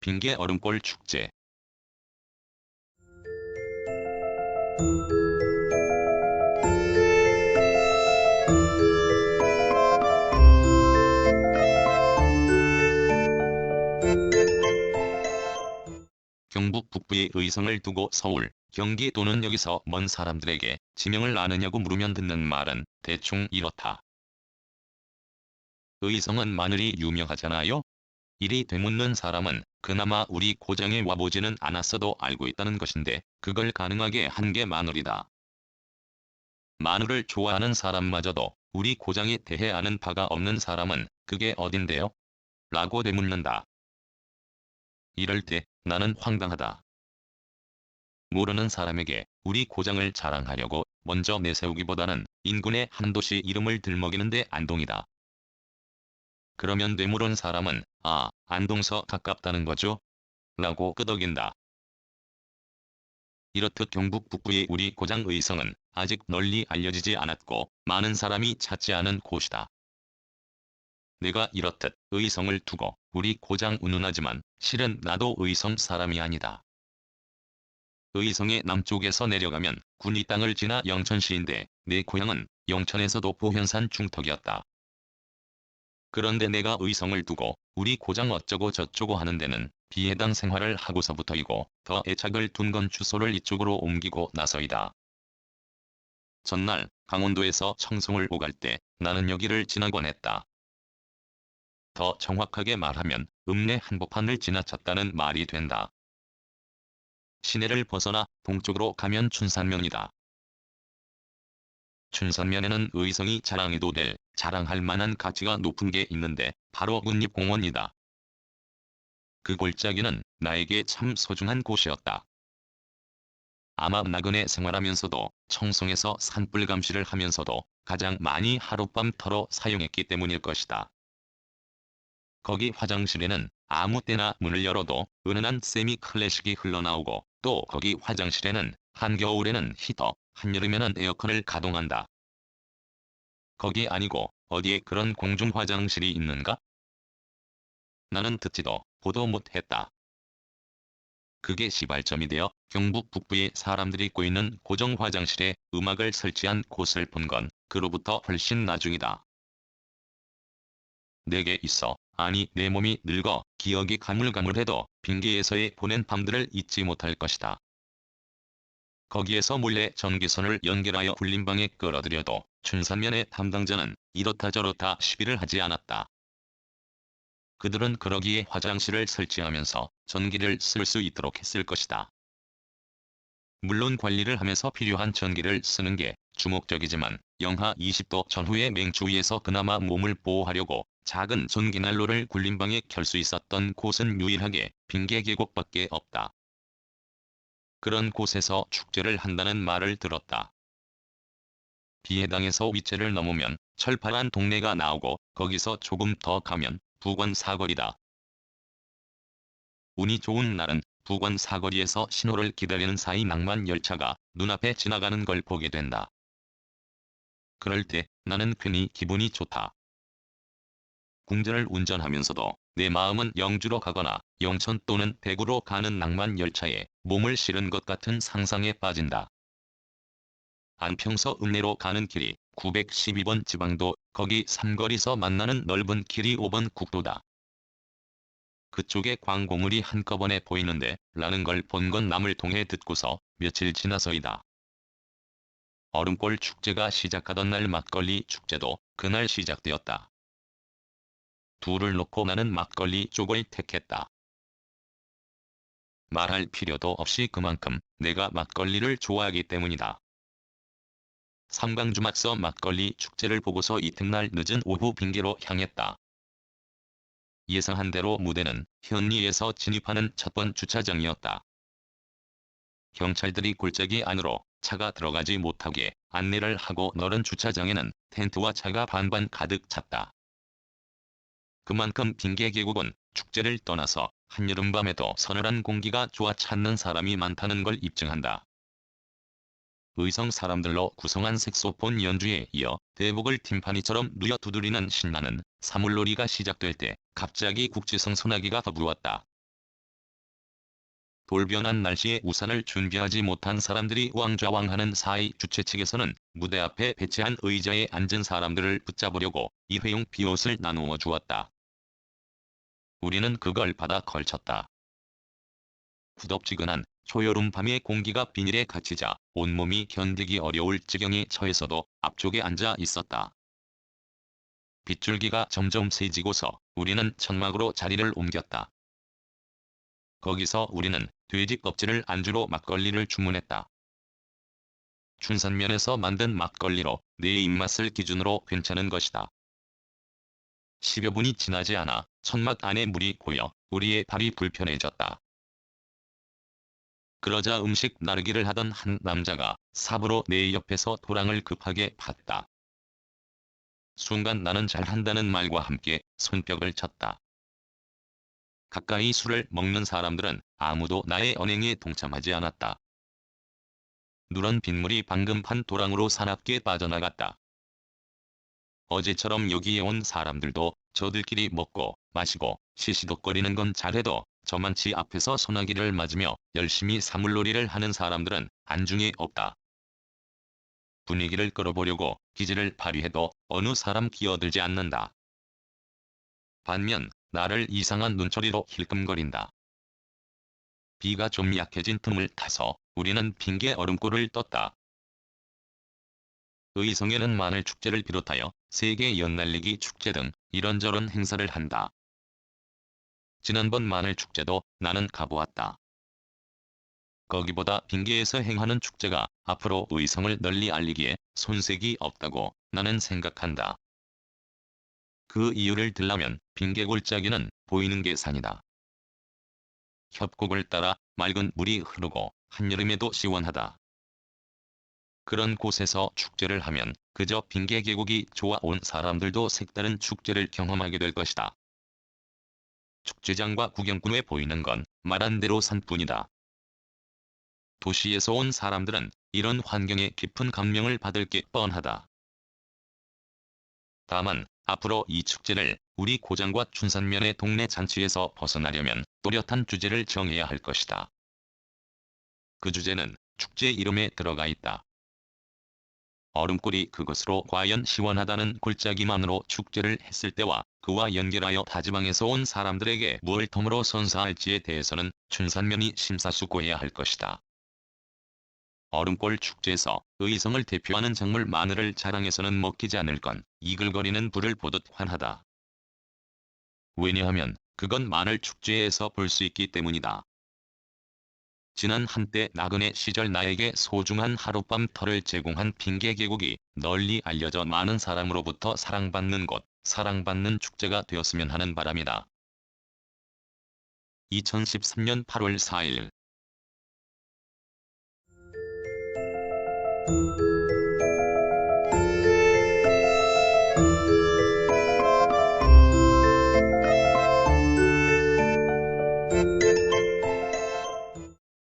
빙계 얼음골 축제. 경북 북부의 의성을 두고 서울, 경기 또는 여기서 먼 사람들에게 지명을 아느냐고 물으면 듣는 말은 대충 이렇다. 의성은 마늘이 유명하잖아요. 이리 되묻는 사람은 그나마 우리 고장에 와보지는 않았어도 알고 있다는 것인데 그걸 가능하게 한 게 마늘이다. 마늘을 좋아하는 사람마저도 우리 고장에 대해 아는 바가 없는 사람은 그게 어딘데요? 라고 되묻는다. 이럴 때 나는 황당하다. 모르는 사람에게 우리 고장을 자랑하려고 먼저 내세우기보다는 인근의 한 도시 이름을 들먹이는데 안동이다. 그러면 되물은 사람은 아, 안동서 가깝다는 거죠? 라고 끄덕인다. 이렇듯 경북 북부의 우리 고장 의성은 아직 널리 알려지지 않았고 많은 사람이 찾지 않은 곳이다. 내가 이렇듯 의성을 두고 우리 고장 운운하지만 실은 나도 의성 사람이 아니다. 의성의 남쪽에서 내려가면 군위 땅을 지나 영천시인데 내 고향은 영천에서도 보현산 중턱이었다. 그런데 내가 의성을 두고 우리 고장 어쩌고 저쩌고 하는 데는 비해당 생활을 하고서부터이고 더 애착을 둔 건 주소를 이쪽으로 옮기고 나서이다. 전날 강원도에서 청송을 오갈 때 나는 여기를 지나곤 했다. 더 정확하게 말하면 읍내 한복판을 지나쳤다는 말이 된다. 시내를 벗어나 동쪽으로 가면 춘산면이다. 춘산면에는 의성이 자랑해도 될, 자랑할 만한 가치가 높은 게 있는데 바로 국립공원이다. 그 골짜기는 나에게 참 소중한 곳이었다. 아마 나그네 생활하면서도 청송에서 산불 감시를 하면서도 가장 많이 하룻밤터로 사용했기 때문일 것이다. 거기 화장실에는 아무 때나 문을 열어도 은은한 세미 클래식이 흘러나오고 또 거기 화장실에는 한겨울에는 히터, 한여름에는 에어컨을 가동한다. 거기 아니고 어디에 그런 공중 화장실이 있는가? 나는 듣지도 보도 못했다. 그게 시발점이 되어 경북 북부의 사람들이 꼬이는 고정 화장실에 음악을 설치한 곳을 본 건 그로부터 훨씬 나중이다. 내게 있어, 아니 내 몸이 늙어 기억이 가물가물해도 빙계에서의 보낸 밤들을 잊지 못할 것이다. 거기에서 몰래 전기선을 연결하여 불림방에 끌어들여도 춘산면의 담당자는 이렇다 저렇다 시비를 하지 않았다. 그들은 그러기에 화장실을 설치하면서 전기를 쓸 수 있도록 했을 것이다. 물론 관리를 하면서 필요한 전기를 쓰는 게 주목적이지만 영하 20도 전후의 맹추위에서 그나마 몸을 보호하려고 작은 전기난로를 굴림방에 켤 수 있었던 곳은 유일하게 빙계계곡밖에 없다. 그런 곳에서 축제를 한다는 말을 들었다. 비해당에서 윗제를 넘으면 철파란 동네가 나오고 거기서 조금 더 가면 부관 사거리다. 운이 좋은 날은 부관 사거리에서 신호를 기다리는 사이 낭만 열차가 눈앞에 지나가는 걸 보게 된다. 그럴 때 나는 괜히 기분이 좋다. 궁전을 운전하면서도 내 마음은 영주로 가거나 영천 또는 대구로 가는 낭만 열차에 몸을 실은 것 같은 상상에 빠진다. 안평서 읍내로 가는 길이 912번 지방도, 거기 삼거리서 만나는 넓은 길이 5번 국도다. 그쪽에 광고물이 한꺼번에 보이는데 라는 걸 본 건 남을 통해 듣고서 며칠 지나서이다. 얼음골 축제가 시작하던 날 막걸리 축제도 그날 시작되었다. 둘을 놓고 나는 막걸리 쪽을 택했다. 말할 필요도 없이 그만큼 내가 막걸리를 좋아하기 때문이다. 삼강주 맞서 막걸리 축제를 보고서 이튿날 늦은 오후 빙계로 향했다. 예상한 대로 무대는 현리에서 진입하는 첫 번 주차장이었다. 경찰들이 골짜기 안으로 차가 들어가지 못하게 안내를 하고 넓은 주차장에는 텐트와 차가 반반 가득 찼다. 그만큼 빙계 계곡은 축제를 떠나서 한여름밤에도 서늘한 공기가 좋아 찾는 사람이 많다는 걸 입증한다. 의성 사람들로 구성한 색소폰 연주에 이어 대목을 팀파니처럼 누여 두드리는 신나는 사물놀이가 시작될 때 갑자기 국지성 소나기가 불어왔다. 돌변한 날씨에 우산을 준비하지 못한 사람들이 우왕좌왕하는 사이 주최 측에서는 무대 앞에 배치한 의자에 앉은 사람들을 붙잡으려고 일회용 비옷을 나누어 주었다. 우리는 그걸 받아 걸쳤다. 후덥지근한 초여름 밤의 공기가 비닐에 갇히자 온몸이 견디기 어려울 지경에 처해서도 앞쪽에 앉아 있었다. 빗줄기가 점점 세지고서 우리는 천막으로 자리를 옮겼다. 거기서 우리는 돼지 껍질을 안주로 막걸리를 주문했다. 춘산면에서 만든 막걸리로 내 입맛을 기준으로 괜찮은 것이다. 10여 분이 지나지 않아 천막 안에 물이 고여 우리의 발이 불편해졌다. 그러자 음식 나르기를 하던 한 남자가 삽으로 내 옆에서 도랑을 급하게 팠다. 순간 나는 잘한다는 말과 함께 손뼉을 쳤다. 가까이 술을 먹는 사람들은 아무도 나의 언행에 동참하지 않았다. 누런 빗물이 방금 판 도랑으로 사납게 빠져나갔다. 어제처럼 여기에 온 사람들도 저들끼리 먹고 마시고 시시덕거리는 건 잘해도 저만치 앞에서 소나기를 맞으며 열심히 사물놀이를 하는 사람들은 안중에 없다. 분위기를 끌어보려고 기질을 발휘해도 어느 사람 끼어들지 않는다. 반면 나를 이상한 눈초리로 힐끔거린다. 비가 좀 약해진 틈을 타서 우리는 핑계 얼음골을 떴다. 의성에는 마늘축제를 비롯하여 세계 연날리기 축제 등 이런저런 행사를 한다. 지난번 마늘축제도 나는 가보았다. 거기보다 빙계에서 행하는 축제가 앞으로 의성을 널리 알리기에 손색이 없다고 나는 생각한다. 그 이유를 들라면 빙계 골짜기는 보이는 게 산이다. 협곡을 따라 맑은 물이 흐르고 한여름에도 시원하다. 그런 곳에서 축제를 하면 그저 빙계 계곡이 좋아 온 사람들도 색다른 축제를 경험하게 될 것이다. 축제장과 구경꾼에 보이는 건 말한 대로 산뿐이다. 도시에서 온 사람들은 이런 환경에 깊은 감명을 받을 게 뻔하다. 다만 앞으로 이 축제를 우리 고장과 춘산면의 동네 잔치에서 벗어나려면 또렷한 주제를 정해야 할 것이다. 그 주제는 축제 이름에 들어가 있다. 얼음골이 그것으로 과연 시원하다는 골짜기만으로 축제를 했을 때와 그와 연결하여 타지방에서 온 사람들에게 무엇을 덤으로 선사할지에 대해서는 춘산면이 심사숙고해야 할 것이다. 얼음골 축제에서 의성을 대표하는 작물 마늘을 자랑해서는 먹히지 않을 건 이글거리는 불을 보듯 환하다. 왜냐하면 그건 마늘 축제에서 볼 수 있기 때문이다. 지난 한때 나그네 시절 나에게 소중한 하룻밤 터를 제공한 핑계 계곡이 널리 알려져 많은 사람으로부터 사랑받는 곳, 사랑받는 축제가 되었으면 하는 바람이다. 2013년 8월 4일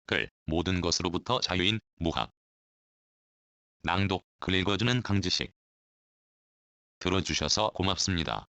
글, 모든 것으로부터 자유인 무학. 낭독, 글 읽어주는 강지식. 들어주셔서 고맙습니다.